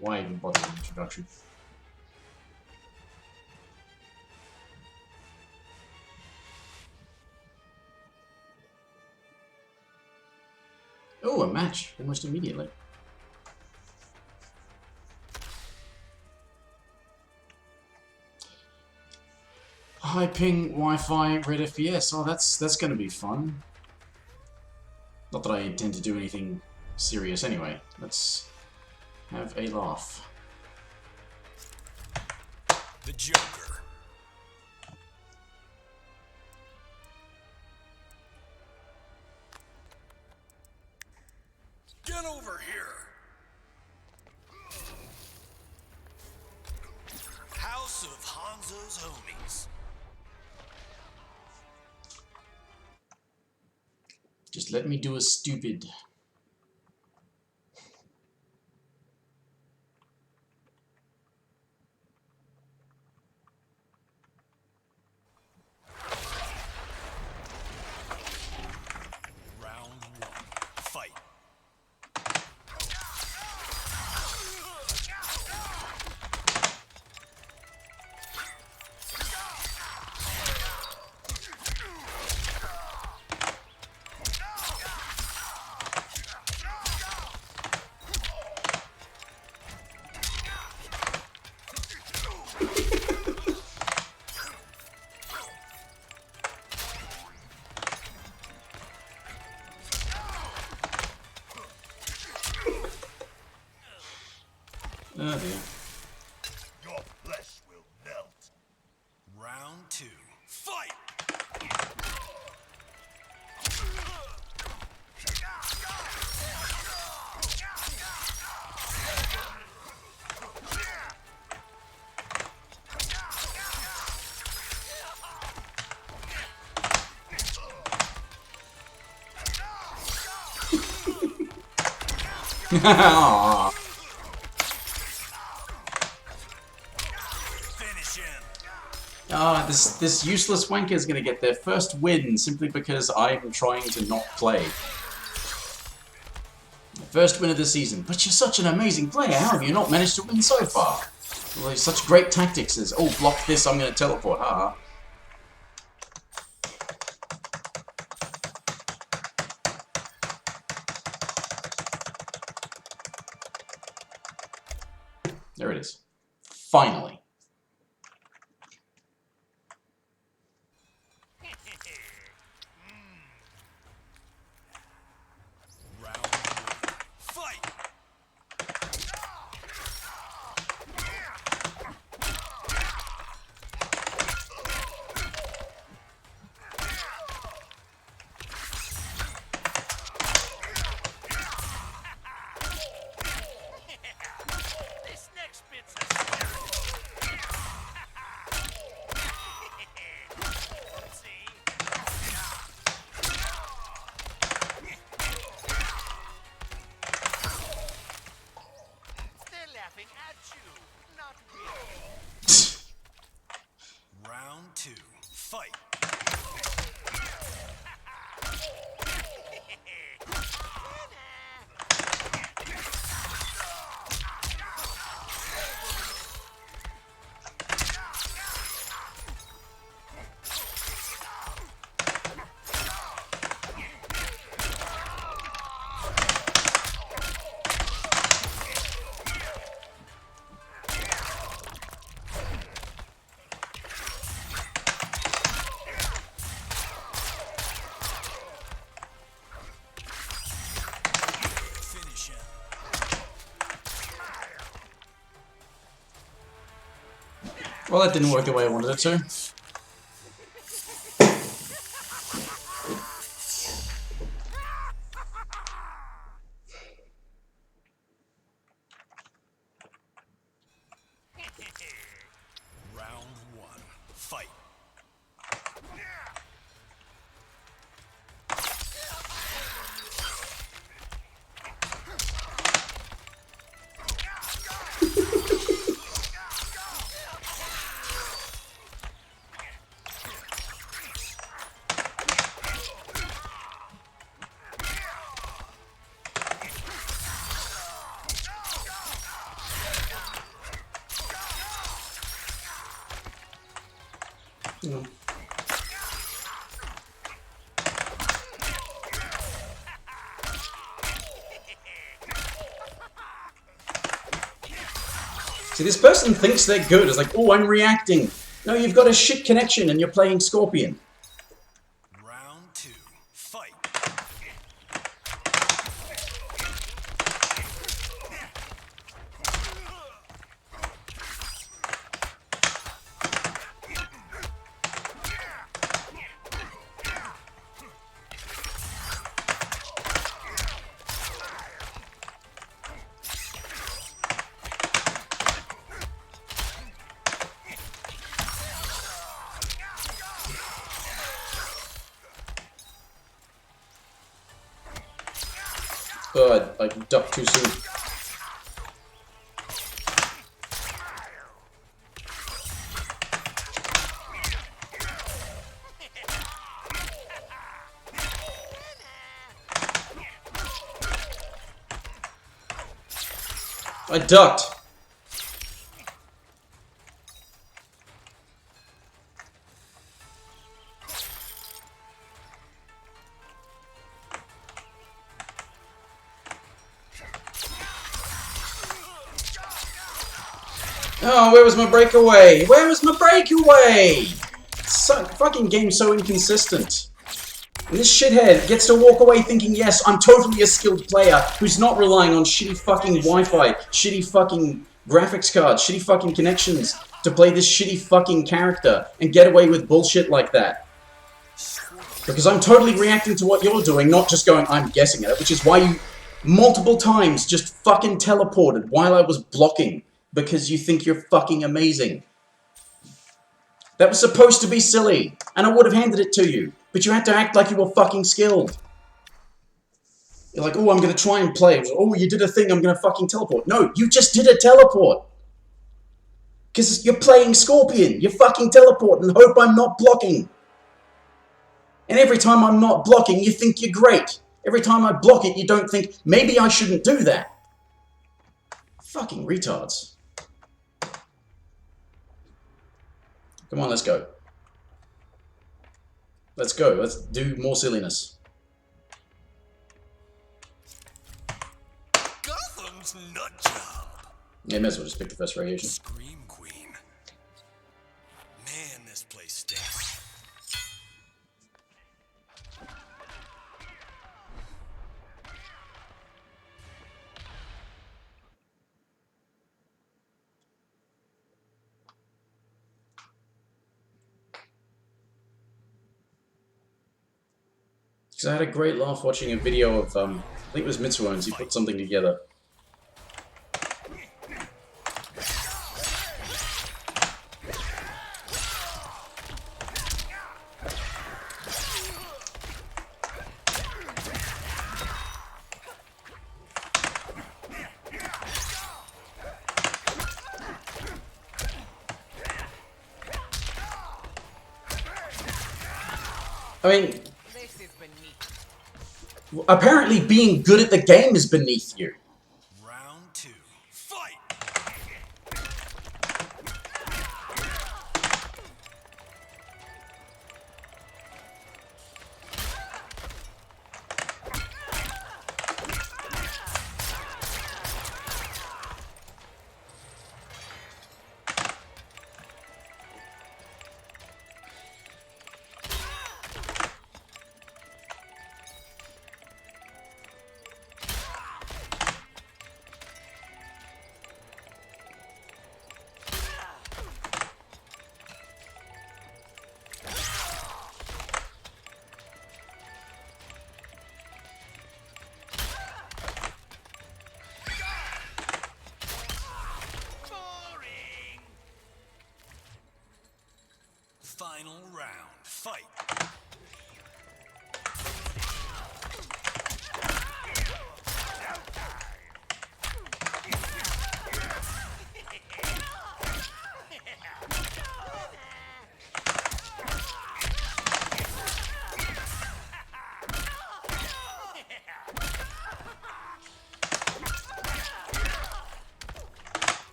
Why even bother with introduction? Oh, a match almost immediately. High ping Wi-Fi red FPS. Oh, that's going to be fun. Not that I intend to do anything serious anyway. Let's have a laugh. The Joker. Get over here. House of Hanzo's homies. Just let me do a stupid. Round one. Fight. Oh dear. Your flesh will melt. Round two. Fight! Aww. Finish him. Ah, this useless wanker is going to get their first win simply because I'm trying to not play. First win of the season. But you're such an amazing player. How have you not managed to win so far? Well, there's such great tactics as, oh, block this, I'm going to teleport. Haha. There it is. Finally. Round one. Fight! This next bit's a see? They're laughing at you, not really. Round two. Fight. Finish him. Well, that didn't work the way I wanted it to. Round one. Fight. Yeah. See, this person thinks they're good. It's like, oh, I'm reacting. No, you've got a shit connection and you're playing Scorpion. Round 2. Fight. Oh, I ducked too soon. I ducked. Oh, where was my breakaway? Where was my breakaway? Fucking game's so inconsistent. And this shithead gets to walk away thinking, yes, I'm totally a skilled player who's not relying on shitty fucking Wi-Fi, shitty fucking graphics cards, shitty fucking connections to play this shitty fucking character and get away with bullshit like that. Because I'm totally reacting to what you're doing, not just going, I'm guessing at it, which is why you multiple times just fucking teleported while I was blocking. Because you think you're fucking amazing. That was supposed to be silly, and I would have handed it to you. But you had to act like you were fucking skilled. You're like, oh, I'm gonna try and play. Oh, you did a thing, I'm gonna fucking teleport. No, you just did a teleport. Because you're playing Scorpion. You fucking teleport and hope I'm not blocking. And every time I'm not blocking, you think you're great. Every time I block it, you don't think, maybe I shouldn't do that. Fucking retards. Come on, let's go. Let's go. Let's do more silliness. Gotham's nut job. Yeah, may as well just pick the first variation. Scream Queen. Man, this place stinks. Because I had a great laugh watching a video of, I think it was Mitsuones, he put something together. I mean, apparently being good at the game is beneath you. Round 2. Fight. Final round. Fight.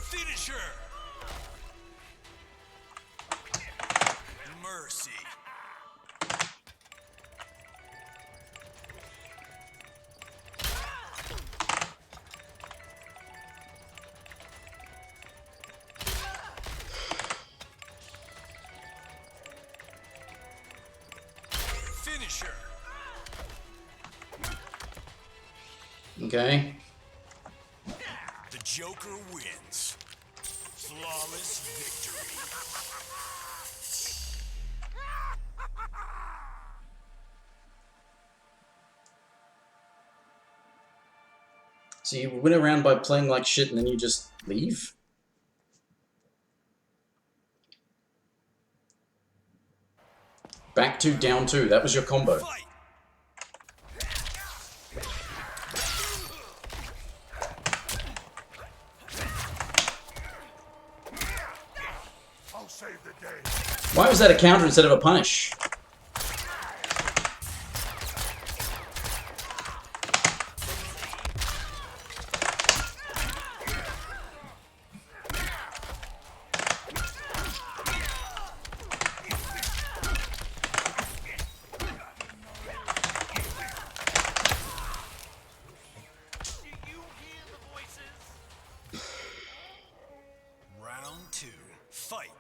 Finisher. Okay. The Joker wins. Flawless victory. So you win around by playing like shit and then you just leave? Back 2, down 2. That was your combo. Fight. I'll save the day. Why was that a counter instead of a punish? Round 2. Fight.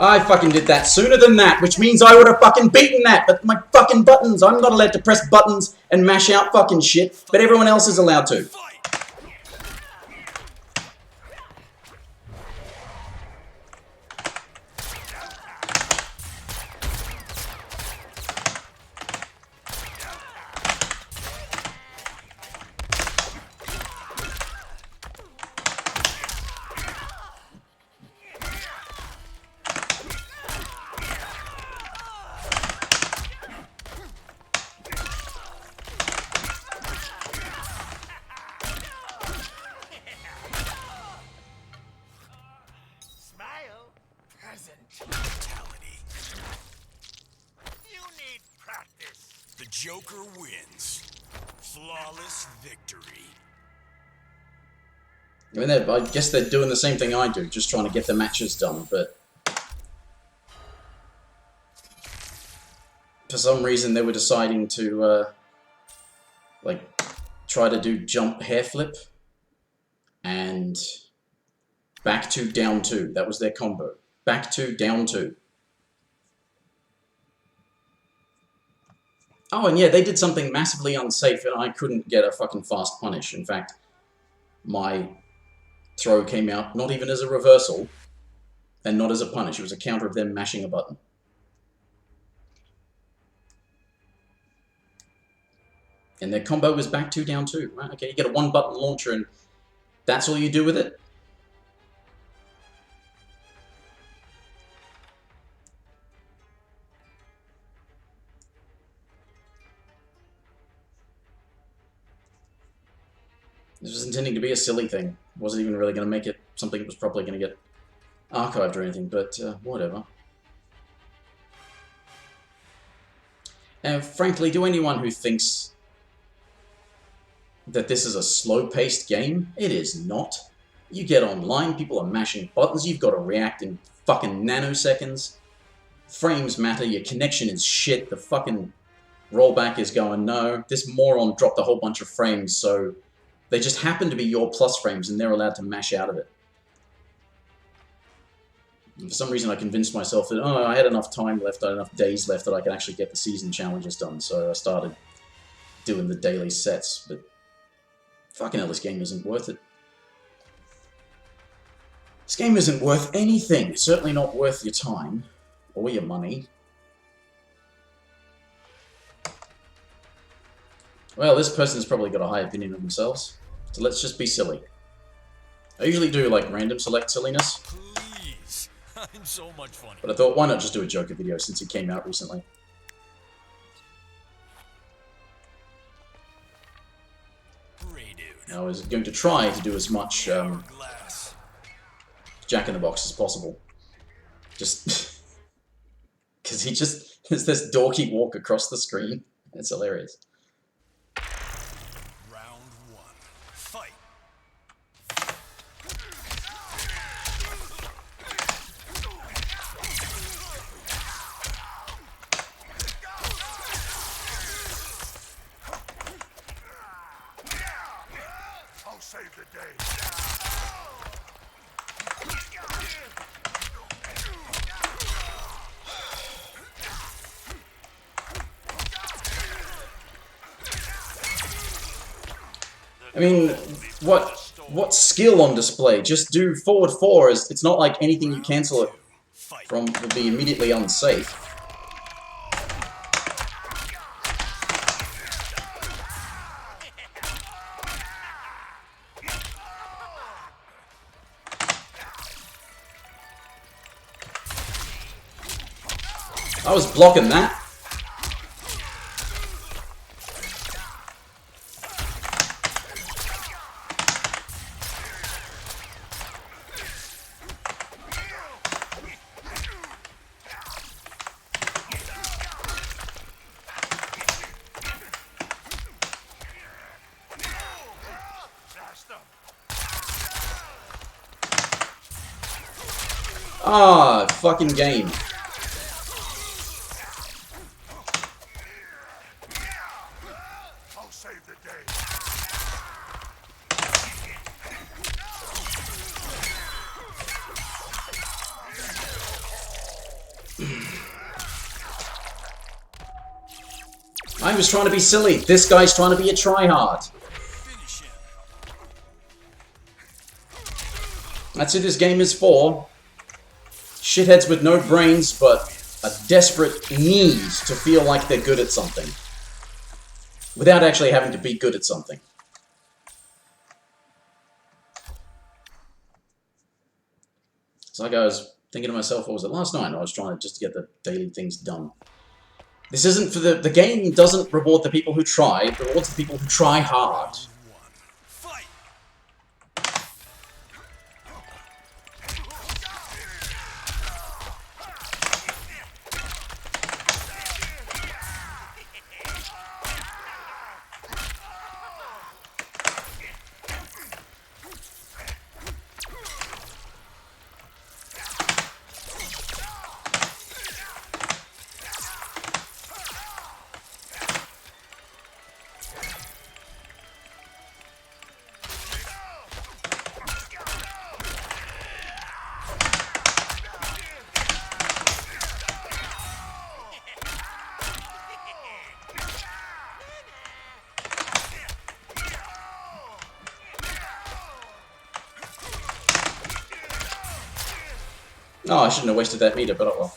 I fucking did that sooner than that, which means I would have fucking beaten that, but my fucking buttons, I'm not allowed to press buttons and mash out fucking shit, but everyone else is allowed to. Mentality. You need practice. The Joker wins. Flawless victory. I mean, I guess they're doing the same thing I do, just trying to get the matches done, but for some reason they were deciding to, like, try to do jump hair flip and back 2, down 2. That was their combo. Back 2, down 2. Oh, and yeah, they did something massively unsafe and I couldn't get a fucking fast punish. In fact, my throw came out not even as a reversal and not as a punish. It was a counter of them mashing a button. And their combo was back 2, down 2. Right? Okay, you get a 1-button launcher and that's all you do with it? This was intending to be a silly thing. It wasn't even really going to make it something that was probably going to get archived or anything, but whatever. And frankly, to anyone who thinks that this is a slow-paced game, it is not. You get online, people are mashing buttons, you've got to react in fucking nanoseconds. Frames matter, your connection is shit, the fucking rollback is going no. This moron dropped a whole bunch of frames, so they just happen to be your plus frames and they're allowed to mash out of it. And for some reason I convinced myself that, oh, I had enough time left, I had enough days left that I could actually get the season challenges done, so I started doing the daily sets, but fucking hell, this game isn't worth it. This game isn't worth anything. It's certainly not worth your time or your money. Well, this person's probably got a high opinion of themselves, so let's just be silly. I usually do, like, random select silliness. Please. I'm so much fun. But I thought, why not just do a Joker video since it came out recently? Ray dude. I was going to try to do as much, jack-in-the-box as possible. Just because he just there's this dorky walk across the screen. It's hilarious. Round 1. Fight. I'll save the day. I mean, what skill on display? Just do forward 4. It's not like anything you cancel it from would be immediately unsafe. I was blocking that. Ah, fucking game. I'll save the day. I was trying to be silly. This guy's trying to be a tryhard. Finish him. That's who this game is for. Shitheads with no brains, but a desperate need to feel like they're good at something. Without actually having to be good at something. It's like I was thinking to myself, what was it, last night? I was trying to just get the daily things done. This isn't for the game doesn't reward the people who try, it rewards the people who try hard. Fight. Oh, I shouldn't have wasted that meter, but oh well.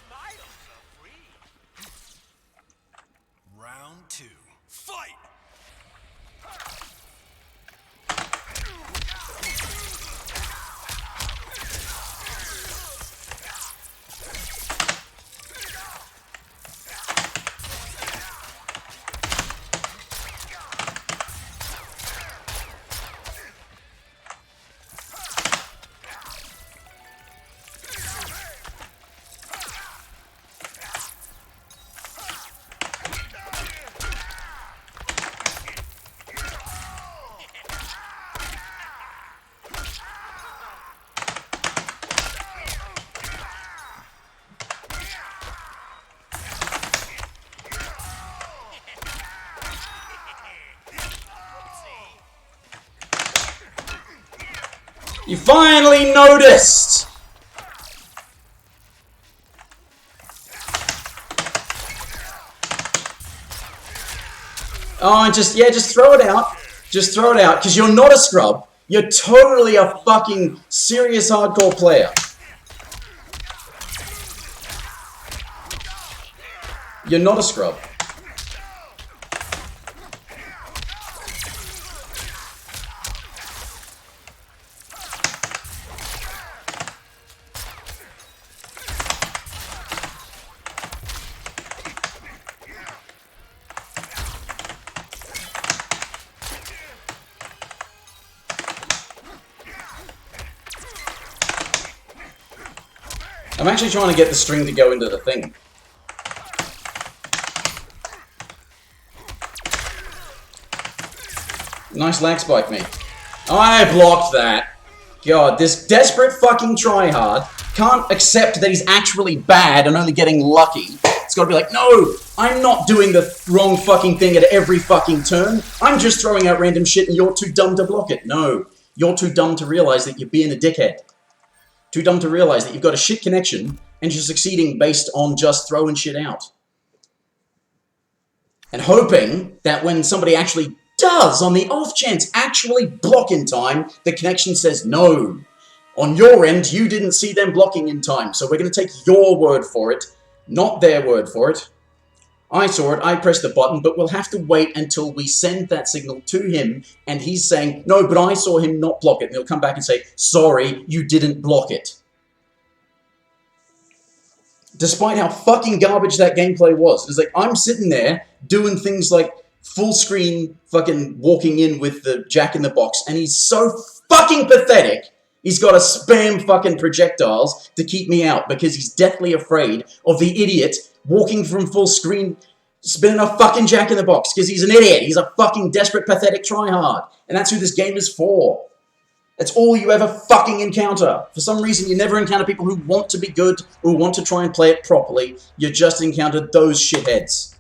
Round 2. Fight. You finally noticed! Oh, and just throw it out. Just throw it out, because you're not a scrub. You're totally a fucking serious hardcore player. You're not a scrub. I'm actually trying to get the string to go into the thing. Nice lag spike, mate. I blocked that. God, this desperate fucking tryhard can't accept that he's actually bad and only getting lucky. It's gotta be like, no, I'm not doing the wrong fucking thing at every fucking turn. I'm just throwing out random shit and you're too dumb to block it. No, you're too dumb to realize that you're being a dickhead. Too dumb to realize that you've got a shit connection and you're succeeding based on just throwing shit out. And hoping that when somebody actually does, on the off chance, actually block in time, the connection says no. On your end, you didn't see them blocking in time, so we're going to take your word for it, not their word for it. I saw it, I pressed the button, but we'll have to wait until we send that signal to him, and he's saying, no, but I saw him not block it, and he'll come back and say, sorry, you didn't block it. Despite how fucking garbage that gameplay was. It's like, I'm sitting there doing things like full screen fucking walking in with the jack-in-the-box, and he's so fucking pathetic, he's got to spam fucking projectiles to keep me out because he's deathly afraid of the idiot walking from full screen spinning a fucking jack-in-the-box because he's an idiot. He's a fucking desperate, pathetic tryhard. And that's who this game is for. That's all you ever fucking encounter. For some reason, you never encounter people who want to be good, who want to try and play it properly. You just encounter those shitheads.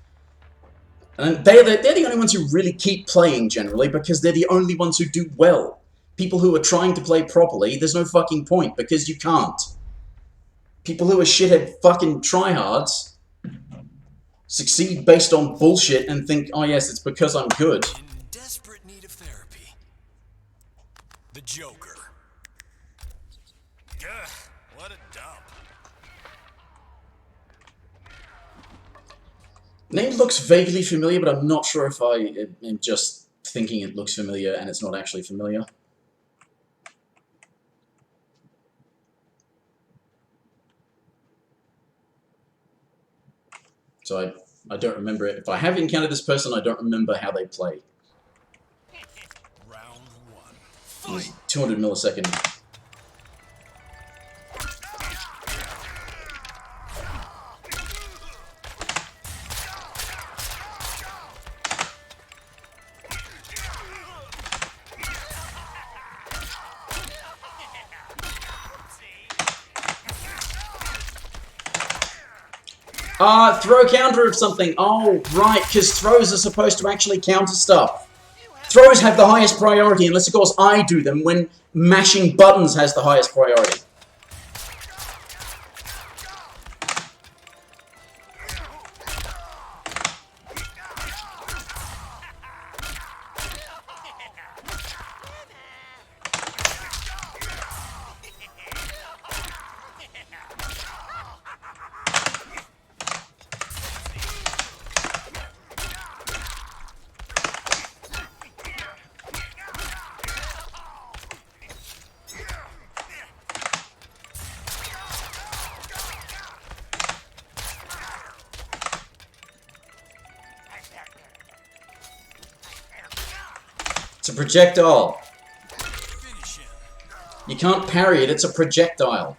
And they're the only ones who really keep playing, generally, because they're the only ones who do well. People who are trying to play properly, there's no fucking point, because you can't. People who are shithead fucking tryhards succeed based on bullshit and think, oh yes, it's because I'm good. In desperate need of therapy. The Joker. Ugh, what a dump. Name looks vaguely familiar, but I'm not sure if I am just thinking it looks familiar and it's not actually familiar. So I don't remember it. If I have encountered this person, I don't remember how they play. Round one. Fight. 200 millisecond. Throw counter of something. Oh, right, because throws are supposed to actually counter stuff. Throws have the highest priority, unless of course I do them when mashing buttons has the highest priority. It's a projectile. You can't parry it, it's a projectile.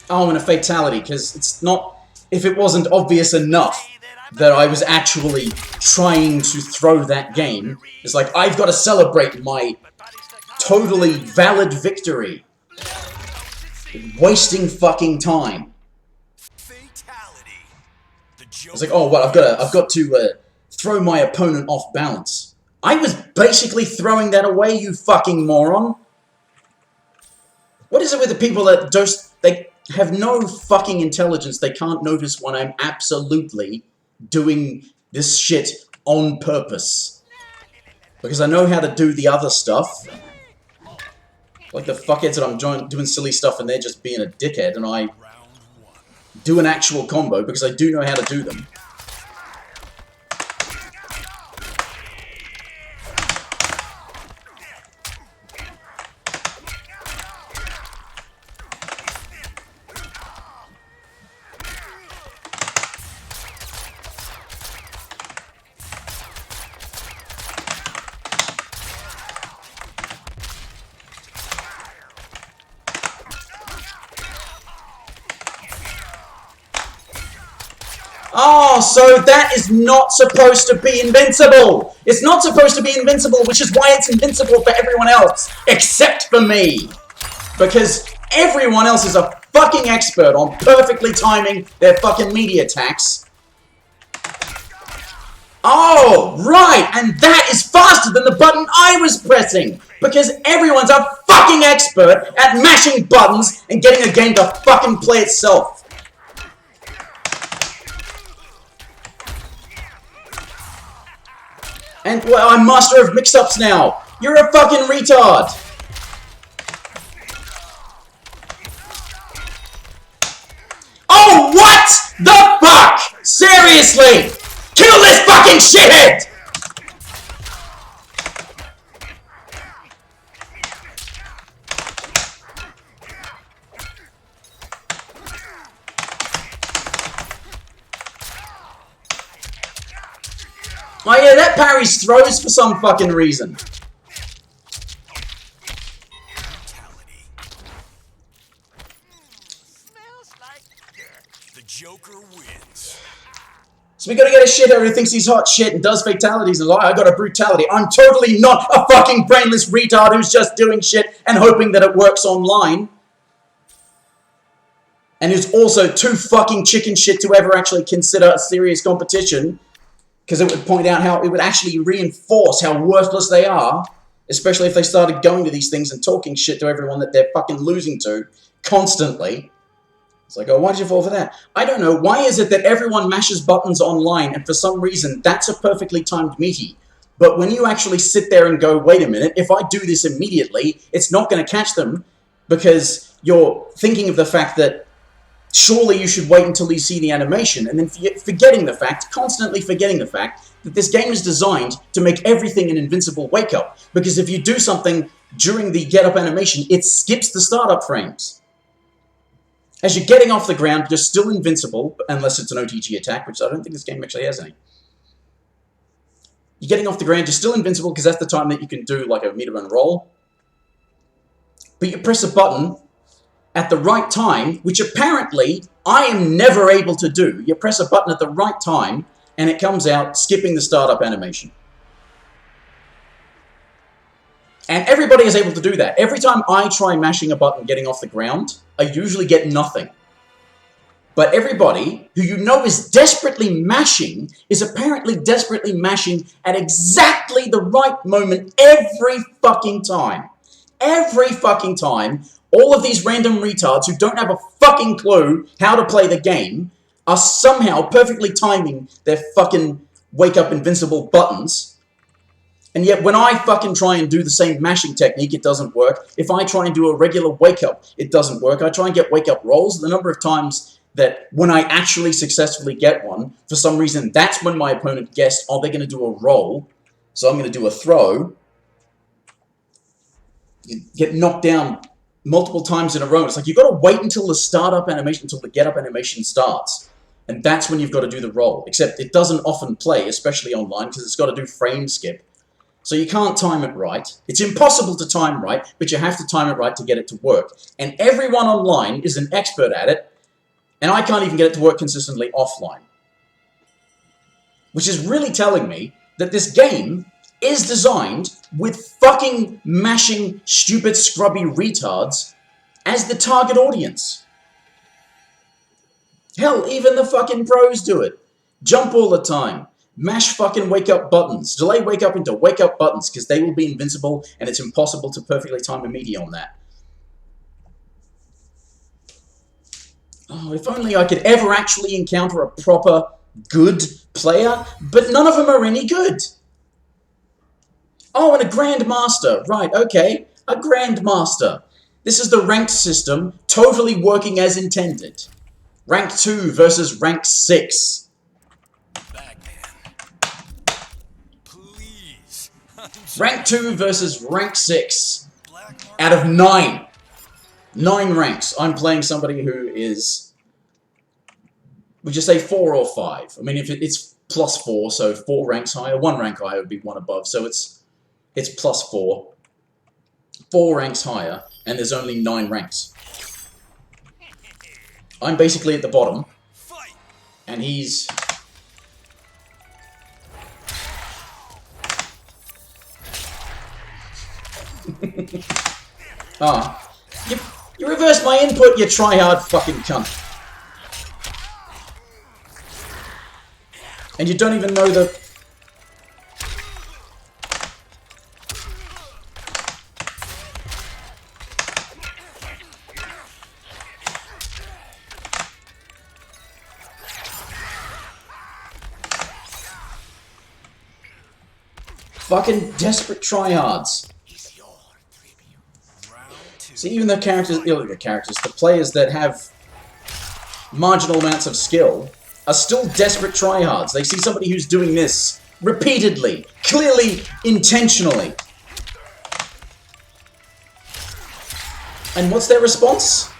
Oh, and a fatality, because it's not... If it wasn't obvious enough that I was actually trying to throw that game, it's like, I've got to celebrate my totally valid victory. Wasting fucking time. It's like, oh, well, I've got to throw my opponent off balance. I was basically throwing that away, you fucking moron. What is it with the people that they have no fucking intelligence? They can't notice when I'm absolutely doing this shit on purpose. Because I know how to do the other stuff. Like the fuckheads that I'm doing silly stuff and they're just being a dickhead, and I do an actual combo because I do know how to do them. Oh, so that is not supposed to be invincible. It's not supposed to be invincible, which is why it's invincible for everyone else, except for me. Because everyone else is a fucking expert on perfectly timing their fucking media attacks. Oh, right, and that is faster than the button I was pressing. Because everyone's a fucking expert at mashing buttons and getting a game to fucking play itself. And, well, I'm master of mix-ups now. You're a fucking retard. Oh, what the fuck? Seriously? Kill this fucking shithead! Oh yeah, that parries throws for some fucking reason. The Joker wins. So we gotta get a shithead who thinks he's hot shit and does fatalities and like, I got a brutality. I'm totally not a fucking brainless retard who's just doing shit and hoping that it works online. And who's also too fucking chicken shit to ever actually consider a serious competition. Because it would point out how it would actually reinforce how worthless they are. Especially if they started going to these things and talking shit to everyone that they're fucking losing to constantly. It's like, oh, why did you fall for that? I don't know. Why is it that everyone mashes buttons online and for some reason that's a perfectly timed meaty? But when you actually sit there and go, wait a minute, if I do this immediately, it's not going to catch them because you're thinking of the fact that surely you should wait until you see the animation, and then forgetting the fact, constantly forgetting the fact, that this game is designed to make everything an invincible wake-up. Because if you do something during the get-up animation, it skips the startup frames. As you're getting off the ground, you're still invincible, unless it's an OTG attack, which I don't think this game actually has any. You're getting off the ground, you're still invincible, because that's the time that you can do like a meter and roll. But you press a button at the right time, which apparently I am never able to do. You press a button at the right time, and it comes out skipping the startup animation. And everybody is able to do that. Every time I try mashing a button getting off the ground, I usually get nothing. But everybody who you know is desperately mashing is apparently desperately mashing at exactly the right moment every fucking time. Every fucking time. All of these random retards who don't have a fucking clue how to play the game are somehow perfectly timing their fucking wake-up invincible buttons. And yet when I fucking try and do the same mashing technique, it doesn't work. If I try and do a regular wake-up, it doesn't work. I try and get wake-up rolls. The number of times that when I actually successfully get one, for some reason, that's when my opponent guessed, oh, they're going to do a roll. So I'm going to do a throw. You get knocked down multiple times in a row. It's like you've got to wait until the startup animation, until the get-up animation starts. And that's when you've got to do the roll. Except it doesn't often play, especially online, because it's got to do frame skip. So you can't time it right. It's impossible to time right, but you have to time it right to get it to work. And everyone online is an expert at it, and I can't even get it to work consistently offline. Which is really telling me that this game is designed with fucking mashing, stupid, scrubby retards as the target audience. Hell, even the fucking pros do it. Jump all the time. Mash fucking wake-up buttons. Delay wake-up into wake-up buttons, because they will be invincible, and it's impossible to perfectly time a media on that. Oh, if only I could ever actually encounter a proper, good player, but none of them are any good. Oh, and a Grandmaster. Right, okay. A Grandmaster. This is the ranked system, totally working as intended. Rank 2 versus Rank 6. Rank 2 versus Rank 6. Out of 9. 9 ranks. I'm playing somebody who is... Would you say 4 or 5? I mean, if it's plus 4, so 4 ranks higher. 1 rank higher would be 1 above, so it's plus 4. 4 ranks higher, and there's only 9 ranks. I'm basically at the bottom. And he's Ah. You reversed my input, you tryhard fucking cunt. And you don't even know the... Fucking desperate tryhards. See, even the characters, the players that have marginal amounts of skill are still desperate tryhards. They see somebody who's doing this repeatedly, clearly, intentionally. And what's their response?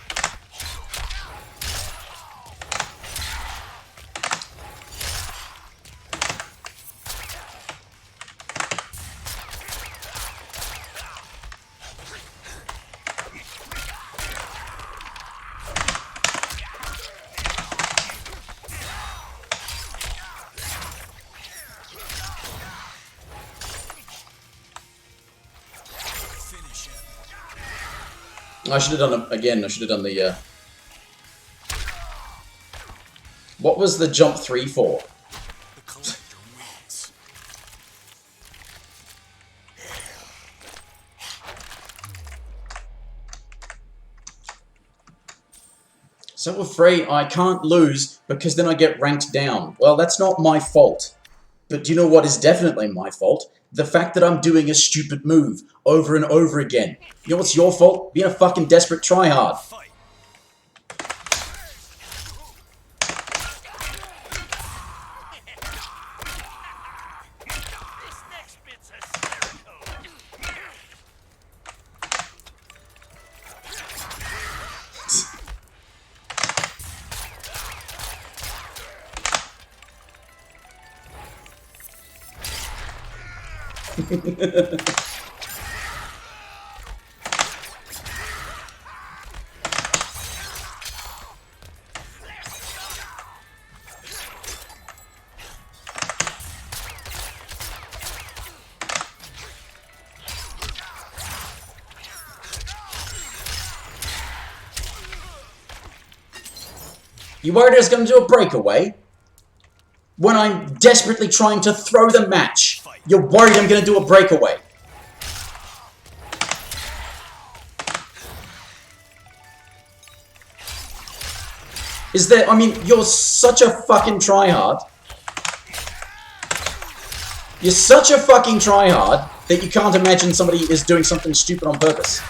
I should have done it again. I should have done the. What was the jump 3 for? The collector wins. So afraid I can't lose because then I get ranked down. Well, that's not my fault. But do you know what is definitely my fault? The fact that I'm doing a stupid move over and over again. You know what's your fault? Being a fucking desperate tryhard. Fight. This next bit's hysterical. You worried I was going to do a breakaway? When I'm desperately trying to throw the match, you're worried I'm going to do a breakaway. Is there... I mean, you're such a fucking tryhard. You're such a fucking tryhard that you can't imagine somebody is doing something stupid on purpose.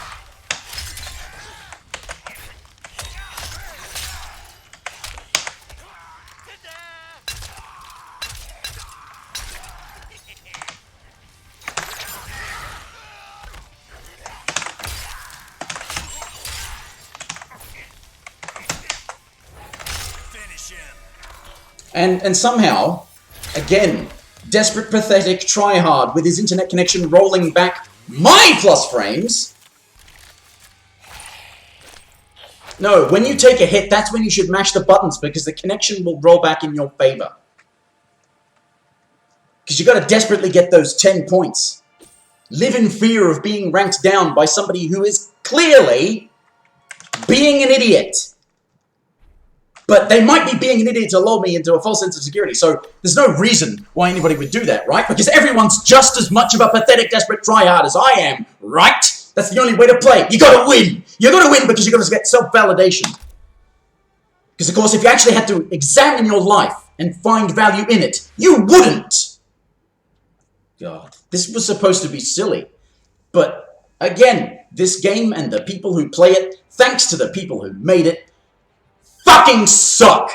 And somehow, again, desperate, pathetic, tryhard with his internet connection rolling back my plus frames. No, when you take a hit, that's when you should mash the buttons because the connection will roll back in your favor. Because you got to desperately get those 10 points. Live in fear of being ranked down by somebody who is clearly being an idiot. But they might be being an idiot to lull me into a false sense of security. So there's no reason why anybody would do that, right? Because everyone's just as much of a pathetic, desperate tryhard as I am, right? That's the only way to play. You gotta win. You gotta win because you gotta get self-validation. Because, of course, if you actually had to examine your life and find value in it, you wouldn't. God, this was supposed to be silly. But, again, this game and the people who play it, thanks to the people who made it, fucking suck!